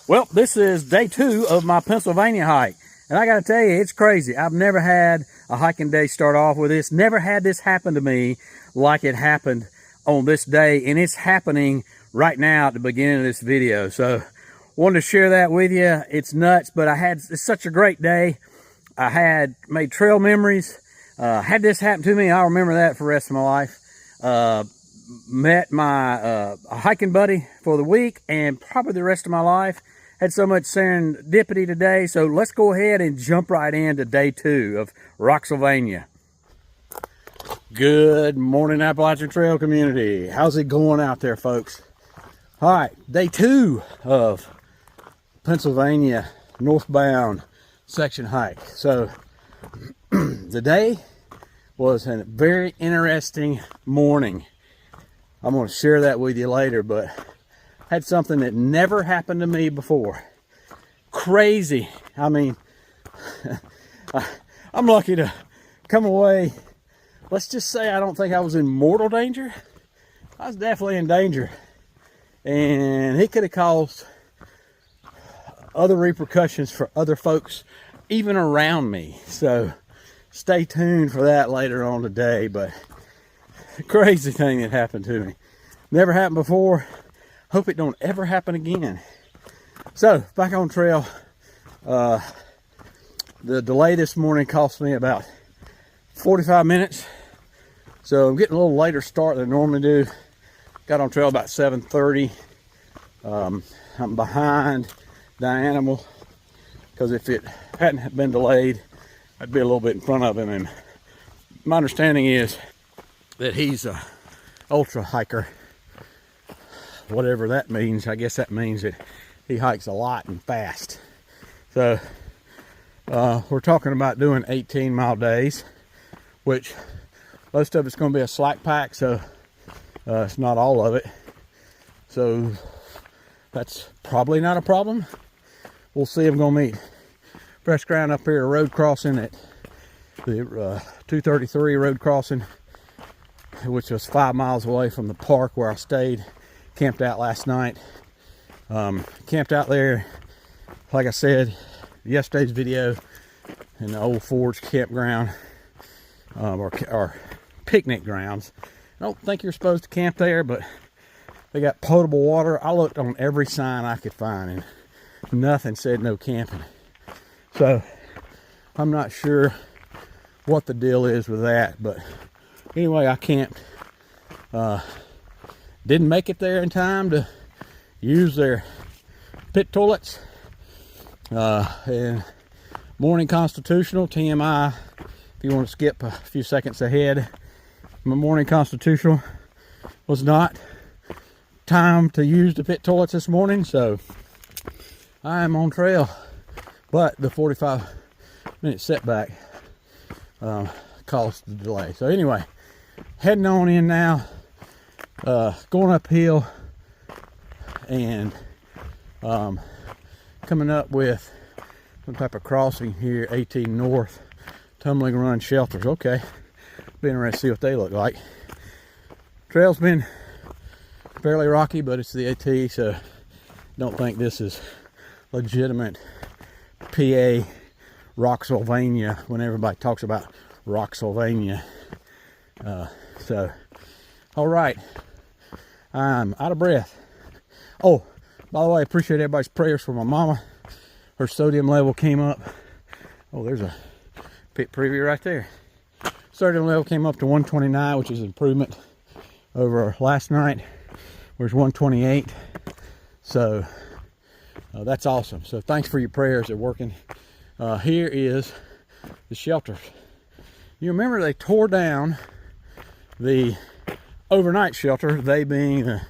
Well, this is day 2 of my Pennsylvania hike. And I got to tell you, it's crazy. I've never had a hiking day start off with this. Never had this happen to me like it happened on this day. And it's happening right now at the beginning of this video. So wanted to share that with you. It's nuts, but it's such a great day. I had made trail memories. Had this happen to me, I'll remember that for the rest of my life. Met my hiking buddy for the week and probably the rest of my life. Had so much serendipity today, so let's go ahead and jump right into day 2 of Rocksylvania. Good morning, Appalachian Trail community. How's it going out there, folks? All right, day 2 of Pennsylvania northbound section hike. So the day was a very interesting morning. I'm going to share that with you later, but had something that never happened to me before. Crazy. I mean, I'm lucky to come away. Let's just say I don't think I was in mortal danger. I was definitely in danger. And it could have caused other repercussions for other folks, even around me. So stay tuned for that later on today. But crazy thing that happened to me. Never happened before. Hope it don't ever happen again. So back on trail. The delay this morning cost me about 45 minutes. So I'm getting a little later start than I normally do. Got on trail about 7:30. I'm behind the animal because if it hadn't been delayed, I'd be a little bit in front of him. And my understanding is that he's a ultra hiker. Whatever that means. I guess that means that he hikes a lot and fast. So we're talking about doing 18-mile days, which most of it's going to be a slack pack, so it's not all of it. So that's probably not a problem. We'll see. I'm going to meet fresh ground up here, a road crossing at the 233 road crossing, which was 5 miles away from the park where I stayed. Camped out last night. Camped out there, like I said, yesterday's video, in the old Ford's campground, or picnic grounds. I don't think you're supposed to camp there, but they got potable water. I looked on every sign I could find, and nothing said no camping. So I'm not sure what the deal is with that, but anyway, I camped. Didn't make it there in time to use their pit toilets. And morning constitutional, TMI, if you want to skip a few seconds ahead, my morning constitutional was not time to use the pit toilets this morning, so I am on trail. But the 45-minute setback caused the delay. So anyway, heading on in now. Going uphill and coming up with some type of crossing here, 18 North, Tumbling Run Shelters. Okay, be interested to see what they look like. Trail's been fairly rocky, but it's the AT, so don't think this is legitimate PA Rocksylvania when everybody talks about Rocksylvania. So, all right. I'm out of breath. Oh, by the way, I appreciate everybody's prayers for my mama. Her sodium level came up. Oh, there's a pit preview right there. Sodium level came up to 129, which is an improvement over last night, where it's 128. So that's awesome. So thanks for your prayers. They're working. Here is the shelter. You remember they tore down the overnight shelter, they being the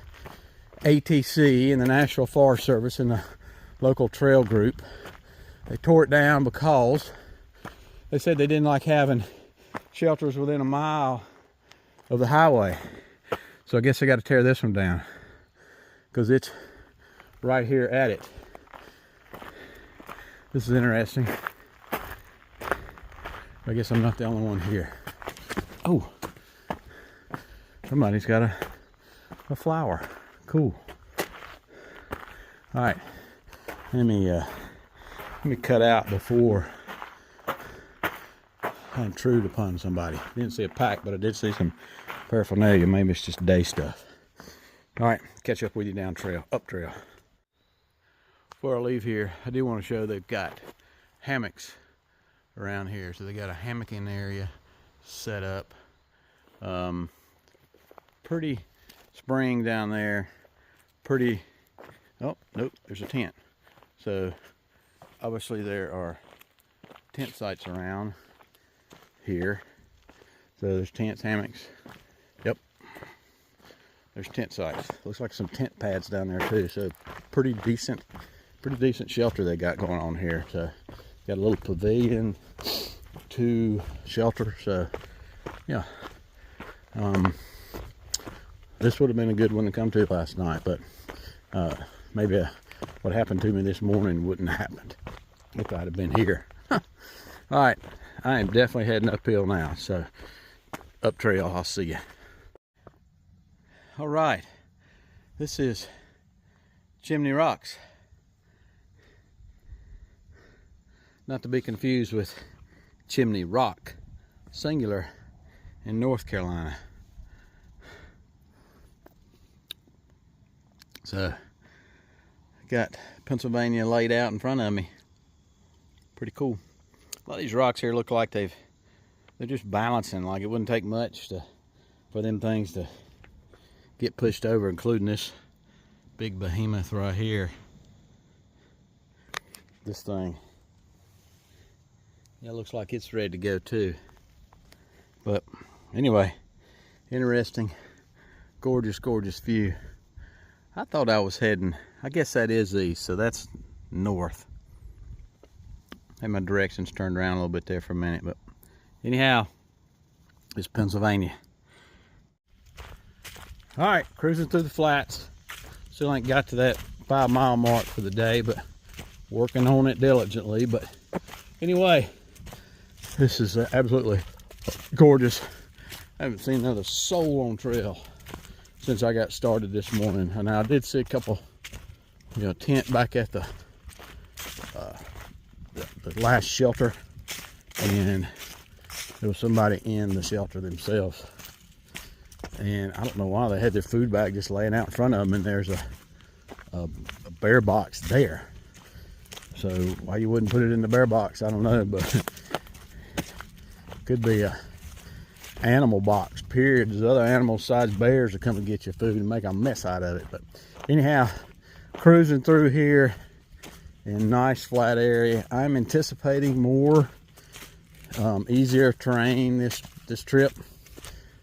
ATC and the National Forest Service and the local trail group. They tore it down because they said they didn't like having shelters within a mile of the highway. So I guess I got to tear this one down because it's right here at it. This is interesting. I guess I'm not the only one here. Oh, somebody's got a flower. Cool. All right, Let me cut out before I intrude upon somebody. Didn't see a pack, but I did see some paraphernalia. Maybe it's just day stuff. All right, catch up with you down trail, up trail. Before I leave here, I do want to show they've got hammocks around here. So they got a hammocking area set up. Pretty spring down there. Pretty, oh, nope, there's a tent. So obviously there are tent sites around here. So there's tents, hammocks. Yep. There's tent sites. Looks like some tent pads down there too. So pretty decent shelter they got going on here. So got a little pavilion, 2 shelter. So yeah. This would have been a good one to come to last night, but maybe what happened to me this morning wouldn't have happened if I'd have been here. All right, I am definitely heading uphill now, so up trail, I'll see you. All right, this is Chimney Rocks. Not to be confused with Chimney Rock, singular, in North Carolina. So, got Pennsylvania laid out in front of me. Pretty cool. A lot of these rocks here look like they're just balancing, like it wouldn't take much for them things to get pushed over, including this big behemoth right here. This thing. Yeah, it looks like it's ready to go too. But anyway, interesting, gorgeous, gorgeous view. I thought I was heading, I guess that is east, so that's north. Had my directions turned around a little bit there for a minute, but anyhow, it's Pennsylvania. All right, cruising through the flats. Still ain't got to that 5 mile mark for the day, but working on it diligently. But anyway, this is absolutely gorgeous. I haven't seen another soul on trail since I got started this morning. And I did see a couple, tent back at the last shelter, and there was somebody in the shelter themselves. And I don't know why they had their food bag just laying out in front of them, and there's a bear box there. So why you wouldn't put it in the bear box, I don't know, but could be a animal box, period. There's other animal sized bears that come and get your food and make a mess out of it. But anyhow, cruising through here in nice flat area. I'm anticipating more easier terrain this trip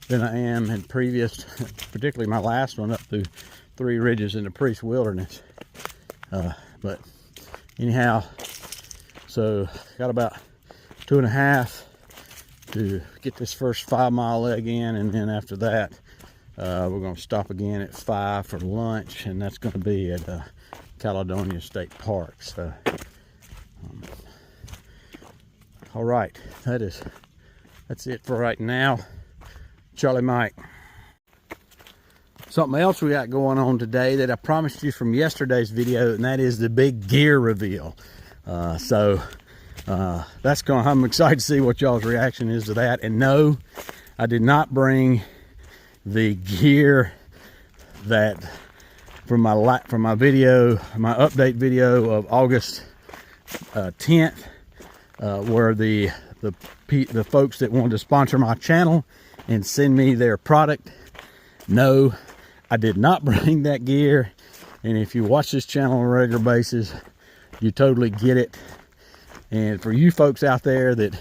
than I am in previous, particularly my last one up through 3 ridges in the Priest Wilderness. But anyhow, so got about 2.5 to get this first 5 mile leg in, and then after that we're going to stop again at 5 for lunch, and that's going to be at Caledonia State Park. So all right, that's it for right now. Charlie Mike. Something else we got going on today that I promised you from yesterday's video, and that is the big gear reveal. That's I'm excited to see what y'all's reaction is to that. And no, I did not bring the gear that from my video, my update video of August 10th, where the folks that wanted to sponsor my channel and send me their product. No, I did not bring that gear. And if you watch this channel on a regular basis, you totally get it. And for you folks out there that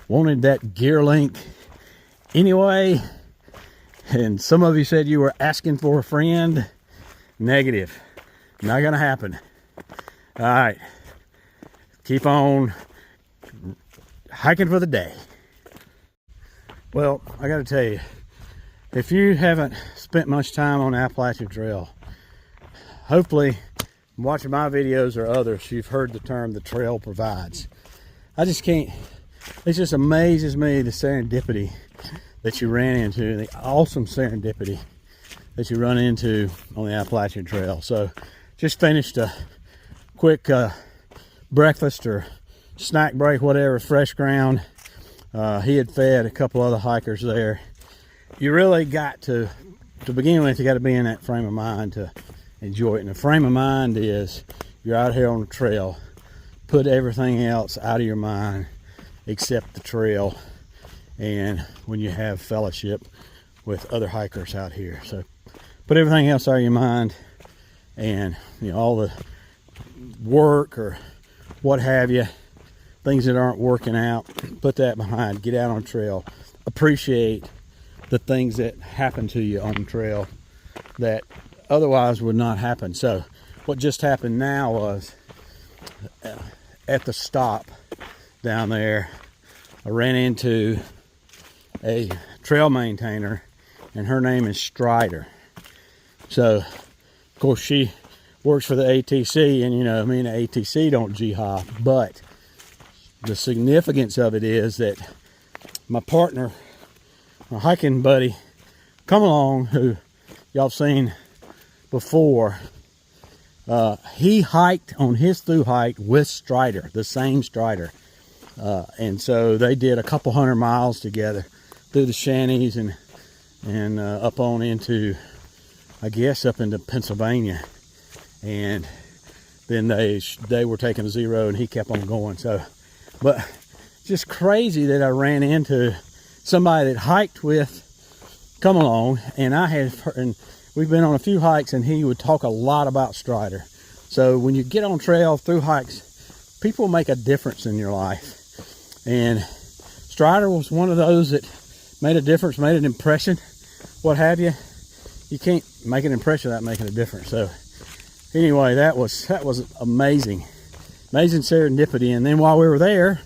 wanted that gear link anyway, and some of you said you were asking for a friend, negative, not gonna happen. All right, keep on hiking for the day. Well, I gotta tell you, if you haven't spent much time on the Appalachian Trail, hopefully watching my videos or others, you've heard the term the trail provides. I just can't, it just amazes me the serendipity that you ran into, the awesome serendipity that you run into on the Appalachian Trail. So just finished a quick breakfast or snack break, whatever, fresh ground. He had fed a couple other hikers there. You really got to begin with, you got to be in that frame of mind to enjoy it. And the frame of mind is you're out here on the trail. Put everything else out of your mind except the trail, and when you have fellowship with other hikers out here. So put everything else out of your mind, and you know, all the work or what have you, things that aren't working out, put that behind. Get out on the trail. Appreciate the things that happen to you on the trail that otherwise would not happen. So what just happened now was at the stop down there, I ran into a trail maintainer, and her name is Strider. So of course she works for the ATC, and you know, me and the ATC don't G-hop, but the significance of it is that my partner, my hiking buddy, come along, who y'all seen before, he hiked on his through hike with Strider, the same Strider. And so they did a couple 100 miles together through the Shanties and up on into, I guess, up into Pennsylvania. And then they were taking a zero, and he kept on going. So, but just crazy that I ran into somebody that hiked with come along, and and we've been on a few hikes, and he would talk a lot about Strider. So when you get on trail through hikes, people make a difference in your life. And Strider was one of those that made a difference, made an impression, what have you. You can't make an impression without making a difference. So anyway, that was amazing serendipity. And then while we were there,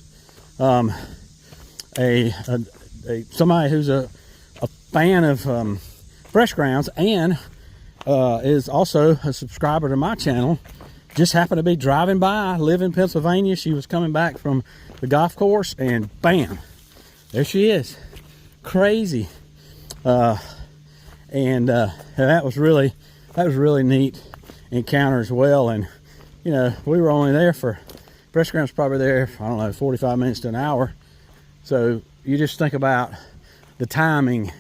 somebody who's a fan of fresh grounds and is also a subscriber to my channel just happened to be driving by, live in Pennsylvania. She was coming back from the golf course, and bam, there she is. Crazy. And that was really neat encounter as well. And you know, we were only there for, fresh ground's probably there, I don't know, 45 minutes to an hour. So you just think about the timing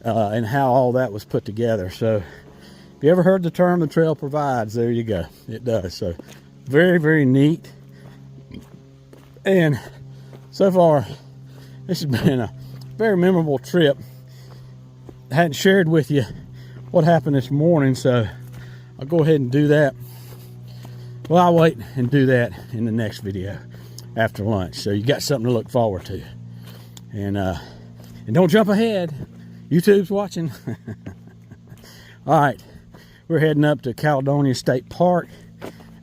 and how all that was put together. So if you ever heard the term "the trail provides," there you go. It does. So very, very neat. And so far, this has been a very memorable trip. I hadn't shared with you what happened this morning, so I'll go ahead and do that. Well, I'll wait and do that in the next video after lunch. So you got something to look forward to. And don't jump ahead. YouTube's watching. All right, we're heading up to Caledonia State Park.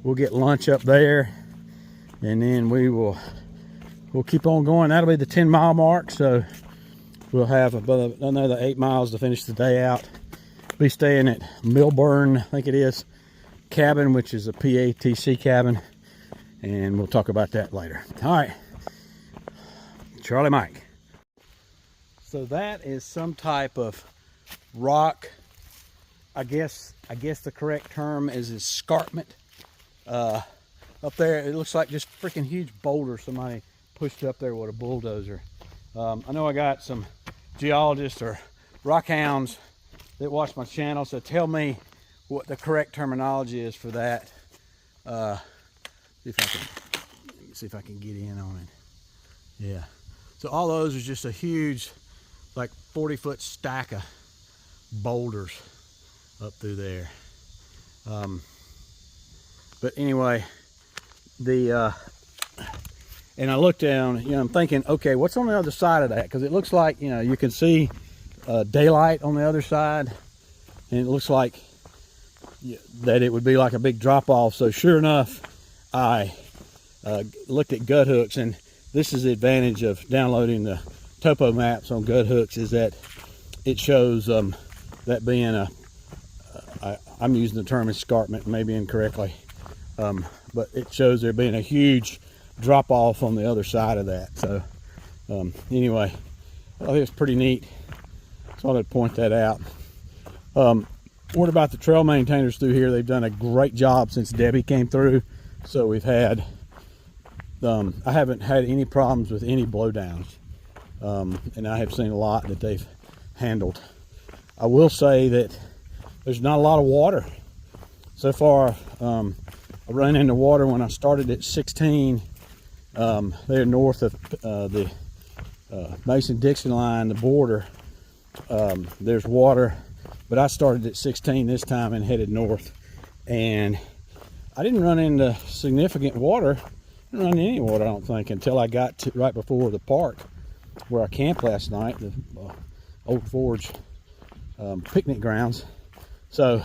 We'll get lunch up there, and then we'll keep on going. That'll be the 10-mile mark, so we'll have another 8 miles to finish the day out. Be staying at Milesburn, I think it is, cabin, which is a PATC cabin, and we'll talk about that later. All right, Charlie Mike. So that is some type of rock. I guess the correct term is escarpment. Up there, it looks like just freaking huge boulders somebody pushed up there with a bulldozer. I know I got some geologists or rock hounds that watch my channel, so tell me what the correct terminology is for that. See if I can get in on it. Yeah. So all those are just a huge, like 40-foot stack of boulders up through there. But anyway, and I looked down, you know, I'm thinking, okay, what's on the other side of that? Because it looks like, you know, you can see daylight on the other side, and it looks like that it would be like a big drop off. So sure enough, I looked at gut hooks, and this is the advantage of downloading the topo maps on gut hooks, is that it shows that being I'm using the term escarpment, maybe incorrectly, but it shows there being a huge drop off on the other side of that. So anyway, I think it's pretty neat. Thought I'd point that out. What about the trail maintainers through here? They've done a great job since Debbie came through. So we've had, I haven't had any problems with any blowdowns. And I have seen a lot that they've handled. I will say that there's not a lot of water. So far, I ran into water when I started at 16, there north of the Mason-Dixon line, the border. There's water, but I started at 16 this time and headed north. And I didn't run into significant water. I didn't run into any water, I don't think, until I got to right before the park where I camped last night, the Old Forge picnic grounds. So,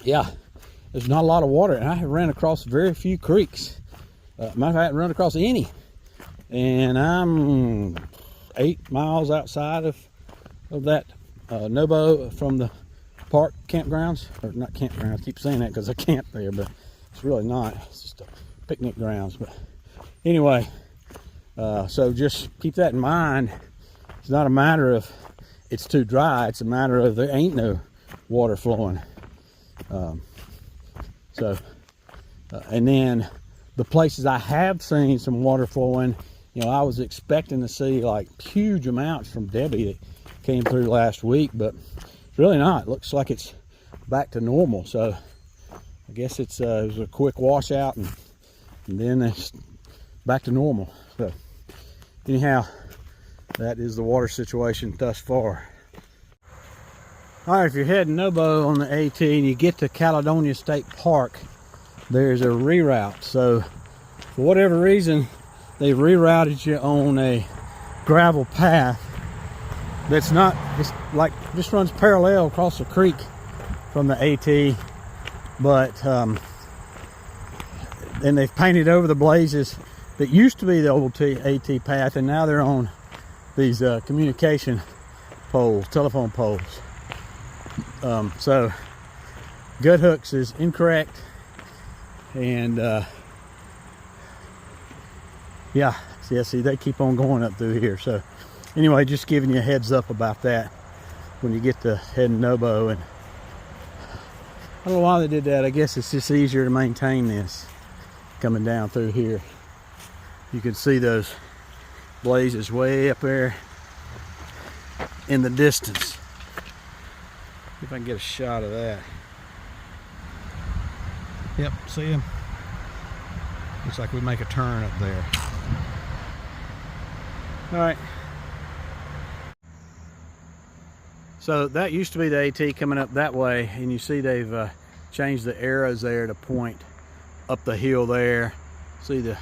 yeah, there's not a lot of water, and I have ran across very few creeks. Matter of fact, I haven't run across any, and I'm 8 miles outside of that NOBO from the park campgrounds, or not campgrounds. I keep saying that because I camp there, but it's really not. It's just a picnic grounds. But anyway, so just keep that in mind. It's not a matter of it's too dry. It's a matter of there ain't no water flowing. And then the places I have seen some water flowing, you know, I was expecting to see like huge amounts from Debbie that came through last week, but it's really not. It looks like it's back to normal. So I guess it was a quick washout, and then it's back to normal. So anyhow, that is the water situation thus far. All right, if you're heading NOBO on the AT and you get to Caledonia State Park, there's a reroute. So for whatever reason, they rerouted you on a gravel path that's not, it's like, just runs parallel across the creek from the AT, but then they've painted over the blazes that used to be the old AT path, and now they're on these communication poles, telephone poles. So gut hooks is incorrect, and yeah, see, they keep on going up through here. So anyway, just giving you a heads up about that when you get to heading NOBO. And I don't know why they did that. I guess it's just easier to maintain this coming down through here. You can see those blazes way up there in the distance. See if I can get a shot of that. Yep, see them? Looks like we make a turn up there. All right. So that used to be the AT coming up that way, and you see they've changed the arrows there to point up the hill there. See the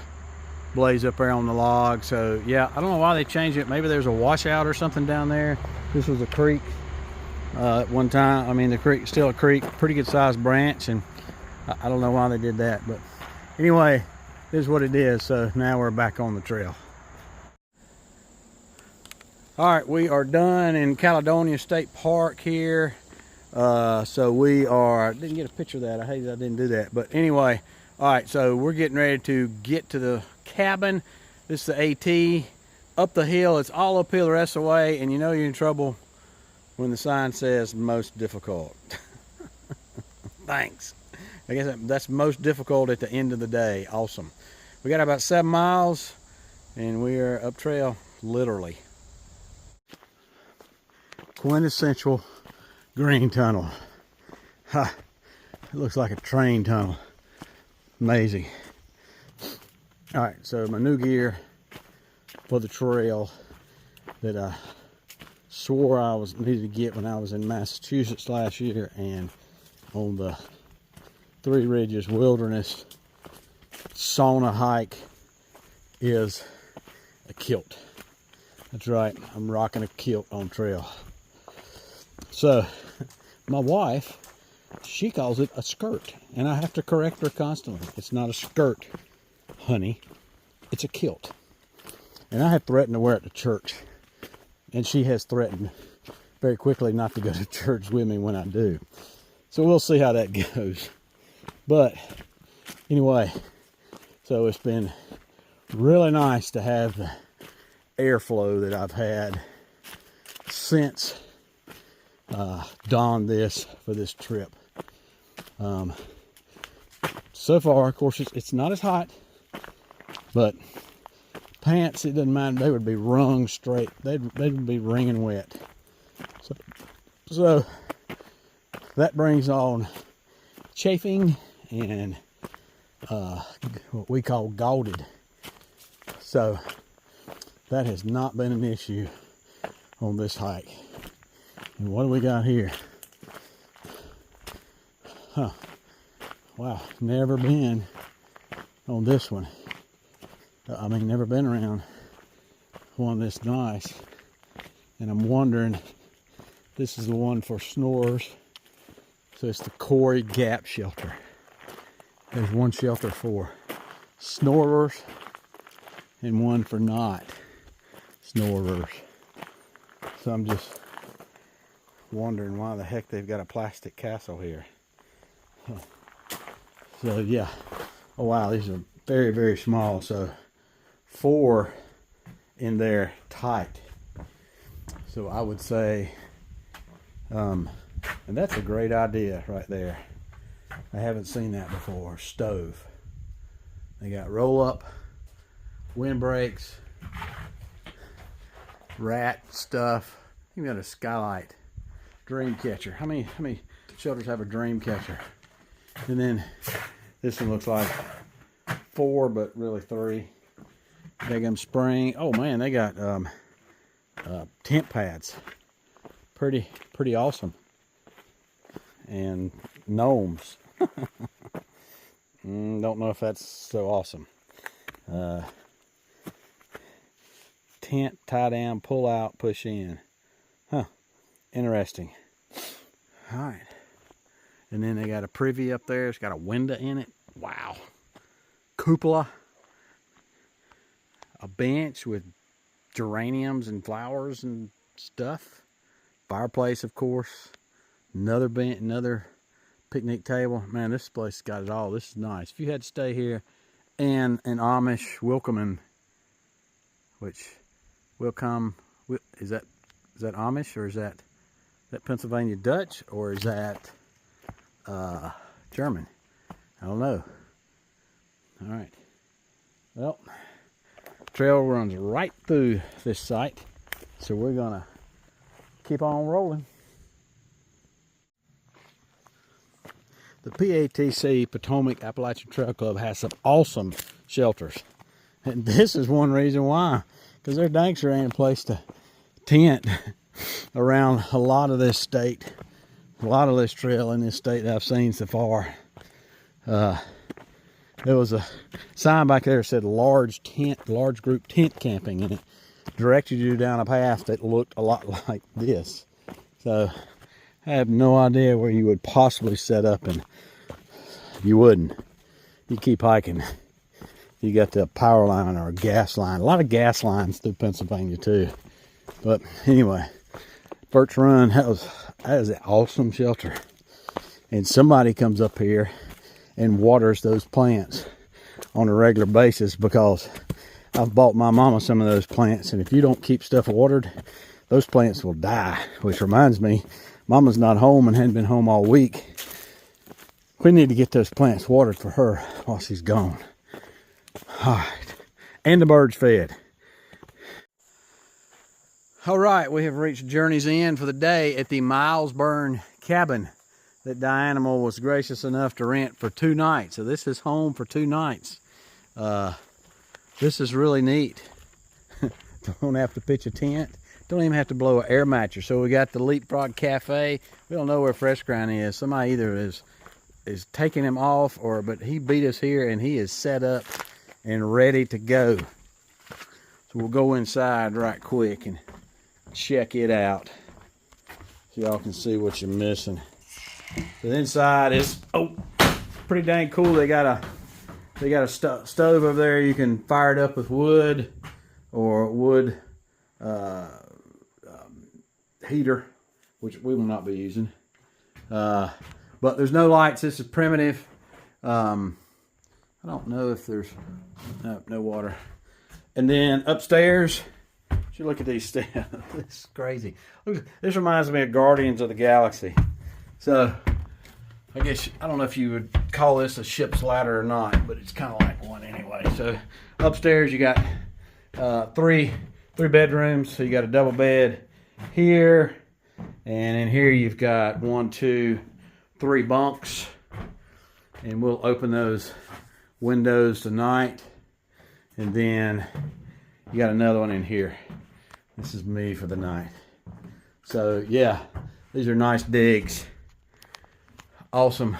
blaze up there on the log. So yeah, I don't know why they changed it. Maybe there's a washout or something down there. This was a creek at one time. I mean, the creek still a creek, pretty good sized branch, and I don't know why they did that, but anyway, this is what it is. So now we're back on the trail. All right, we are done in Caledonia State Park here. So we are, didn't get a picture of that. I hate that I didn't do that. But anyway, all right, so we're getting ready to get to the cabin. This is the AT. Up the hill, it's all uphill the rest of the way, and you know you're in trouble when the sign says most difficult. Thanks. I guess that's most difficult at the end of the day. Awesome. We got about 7 miles, and we are up trail, literally. Quintessential green tunnel. Ha! It looks like a train tunnel. Amazing. All right, so my new gear for the trail that I swore I needed to get when I was in Massachusetts last year, and on the Three Ridges Wilderness sauna hike, is a kilt. That's right, I'm rocking a kilt on trail. So my wife, she calls it a skirt, and I have to correct her constantly. It's not a skirt, honey, it's a kilt. And I have threatened to wear it to church, and she has threatened very quickly not to go to church with me when I do. So we'll see how that goes. But anyway, so it's been really nice to have the airflow that I've had since donned this for this trip. so far, of course, it's not as hot, but pants, it doesn't matter. They would be wrung straight. They'd be wringing wet. So that brings on chafing and what we call galded. So that has not been an issue on this hike. And what do we got here? Huh. Wow, never been on this one. I mean, never been around one this nice. And I'm wondering, this is the one for snorers. So it's the Corey Gap shelter. There's one shelter for snorers and one for not snorers. So I'm just wondering why the heck they've got a plastic castle here. So yeah, oh wow, these are very, very small. So 4 in there tight. So I would say, and that's a great idea right there. I haven't seen that before. Stove. They got roll up, windbreaks, rat stuff. You got a skylight, dream catcher. How many shelters have a dream catcher? And then this one looks like 4, but really 3. They got spring. Oh man, they got tent pads. Pretty awesome. And gnomes. Don't know if that's so awesome. Tent, tie down, pull out, push in. Huh. Interesting. All right. And then they got a privy up there. It's got a window in it. Wow. Cupola. A bench with geraniums and flowers and stuff. Fireplace, of course. Another bench, another picnic table. Man, this place got it all. This is nice. If you had to stay here, and an Amish welcoming, which will come. Is that Amish, or is that Pennsylvania Dutch, or is that German? I don't know. All right. Well, trail runs right through this site, so we're gonna keep on rolling. The PATC, Potomac Appalachian Trail Club, has some awesome shelters. And this is one reason why. Because there dang sure ain't a place to tent around a lot of this state. A lot of this trail in this state that I've seen so far. There was a sign back there that said large group tent camping, and it directed you down a path that looked a lot like this. So I have no idea where you would possibly set up, and you wouldn't. You keep hiking. You got the power line or a gas line. A lot of gas lines through Pennsylvania too. But anyway, Birch Run, that is an awesome shelter. And somebody comes up here and waters those plants on a regular basis, because I've bought my mama some of those plants, and if you don't keep stuff watered, those plants will die. Which reminds me, Mama's not home and hadn't been home all week. We need to get those plants watered for her while she's gone. All right. And the birds fed. All right, we have reached journey's end for the day at the Milesburn cabin that Dianimal was gracious enough to rent for 2 nights. So this is home for 2 nights. This is really neat. Don't have to pitch a tent. Don't even have to blow an air mattress. So we got the Leapfrog Cafe. We don't know where Fresh Grind is. Somebody either is taking him off, but he beat us here and he is set up and ready to go. So we'll go inside right quick and check it out so y'all can see what you're missing. The inside is pretty dang cool. They got a stove over there. You can fire it up with wood or wood heater, which we will not be using. But there's no lights. This is primitive. I don't know if there's no water. And then upstairs, you look at these stairs. This is crazy. Look, this reminds me of Guardians of the Galaxy. So I guess, I don't know if you would call this a ship's ladder or not, but it's kind of like one anyway. So upstairs you got three bedrooms. So you got a double bed here, and in here you've got 1, 2, 3 bunks, and we'll open those windows tonight. And then you got another one in here. This is me for the night. So yeah, these are nice digs. Awesome.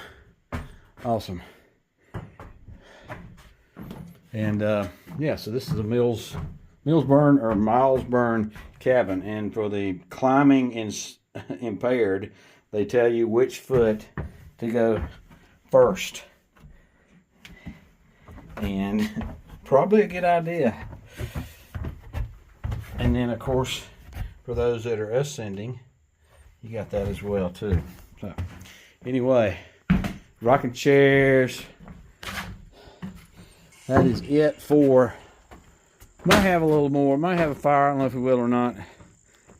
And yeah, so this is a Milesburn cabin, and for the climbing impaired, they tell you which foot to go first, and probably a good idea. And then of course, for those that are ascending, you got that as well too. So anyway, rocking chairs. That is it for. Might have a little more. Might have a fire. I don't know if we will or not.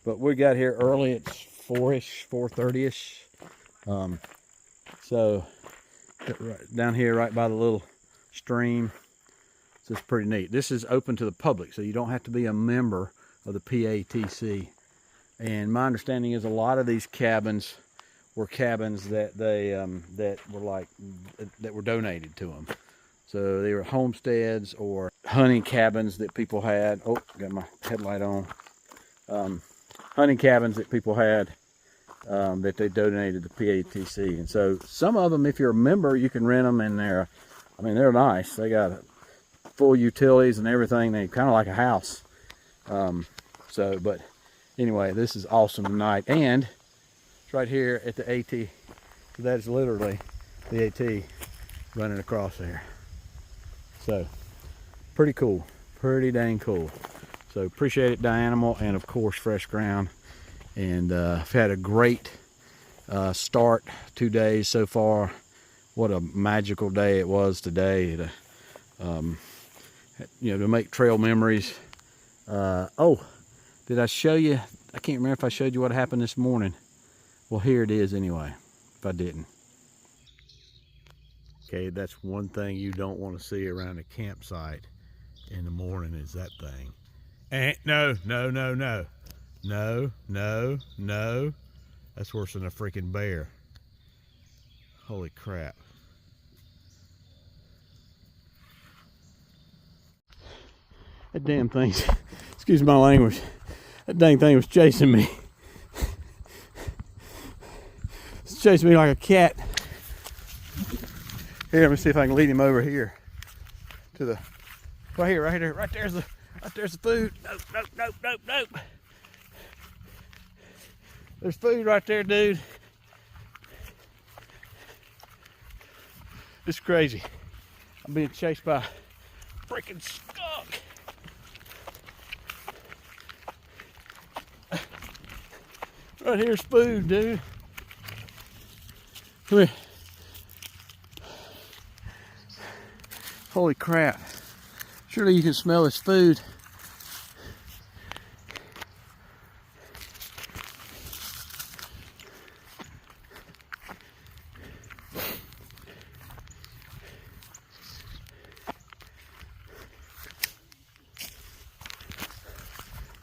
But we got here early. It's 4-ish, 4:30-ish. So down here, right by the little stream. So it's pretty neat. This is open to the public, so you don't have to be a member of the PATC. And my understanding is a lot of these cabins were cabins that they that were donated to them. So they were homesteads or hunting cabins that people had. Oh, got my headlight on. Hunting cabins that people had that they donated to PATC. And so some of them, if you're a member, you can rent them, and they're nice. They got full utilities and everything. They kind of like a house. But anyway, this is awesome tonight. And it's right here at the AT. So that is literally the AT running across there. So pretty cool, pretty dang cool. So appreciate it, Dianimal, and of course Fresh Ground. And I've had a great start, 2 days so far. What a magical day it was today to to make trail memories. Oh, did I show you? I can't remember if I showed you what happened this morning. Well, here it is anyway, if I didn't. Okay, that's one thing you don't want to see around a campsite in the morning is that thing. And no. That's worse than a freaking bear. Holy crap. That damn thing, excuse my language, that dang thing was chasing me. It's chasing me like a cat. Here, let me see if I can lead him over here to the right here. Right there's the food. Nope. There's food right there, dude. It's crazy. I'm being chased by a freaking skunk. Right here's food, dude. Come here. Holy crap. Surely you can smell this food.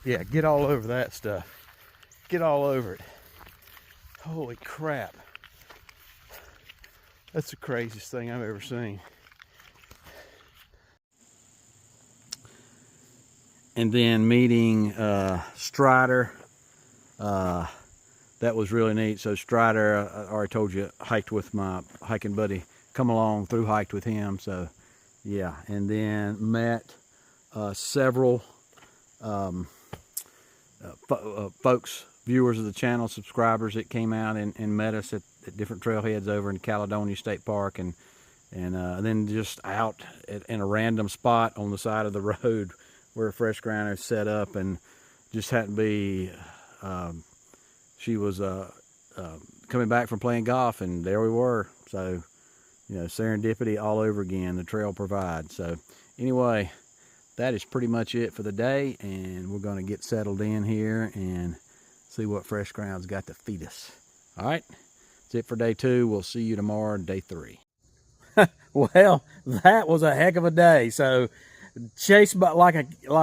Yeah, get all over that stuff. Get all over it. Holy crap. That's the craziest thing I've ever seen. And then meeting Strider, that was really neat. So Strider, I already told you, hiked with my hiking buddy, come along, through hiked with him. So yeah, and then met several folks, viewers of the channel, subscribers that came out and met us at different trailheads over in Caledonia State Park, and then just out in a random spot on the side of the road where Fresh Ground is set up, and just happened to be, she was coming back from playing golf, and there we were. So, serendipity all over again, the trail provides. So anyway, that is pretty much it for the day, and we're going to get settled in here and see what Fresh Ground's got to feed us. All right, that's it for day 2. We'll see you tomorrow, day 3. Well, that was a heck of a day. So chased by like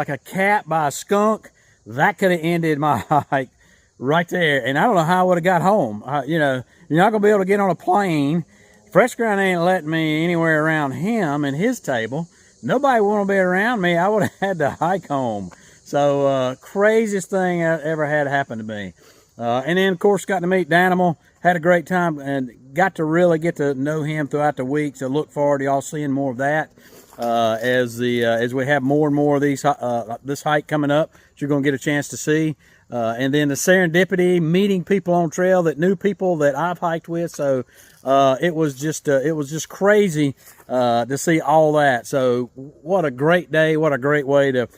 a cat by a skunk, that could have ended my hike right there. And I don't know how I would have got home. You know, you're not gonna be able to get on a plane. Fresh Ground ain't letting me anywhere around him and his table. Nobody want to be around me. I would have had to hike home. So craziest thing I ever had happen to me. And then of course got to meet Danimal, had a great time, and got to really get to know him throughout the week. So look forward to y'all seeing more of that as we have more and more of these this hike coming up. So you're gonna get a chance to see. And then the serendipity, meeting people on trail that knew people that I've hiked with. So it was just crazy to see all that. So what a great day! What a great way to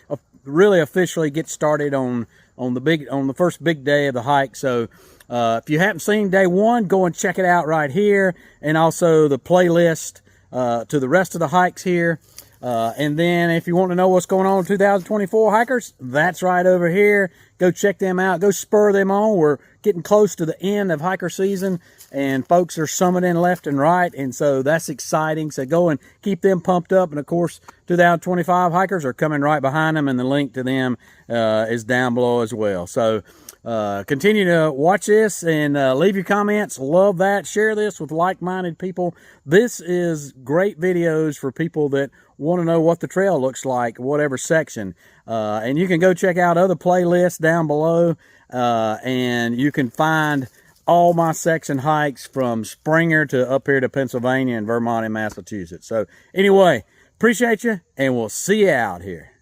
really officially get started on the first big day of the hike. So if you haven't seen day one, go and check it out right here, and also the playlist to the rest of the hikes here. And then if you want to know what's going on in 2024 hikers, that's right over here. Go check them out. Go spur them on. We're getting close to the end of hiker season, and folks are summiting left and right, and so that's exciting. So go and keep them pumped up. And of course, 2025 hikers are coming right behind them, and the link to them is down below as well. So continue to watch this and leave your comments. Love that. Share this with like-minded people. This is great videos for people that want to know what the trail looks like, whatever section. And you can go check out other playlists down below, and you can find all my section hikes from Springer to up here to Pennsylvania and Vermont and Massachusetts. So anyway, appreciate you, and we'll see you out here.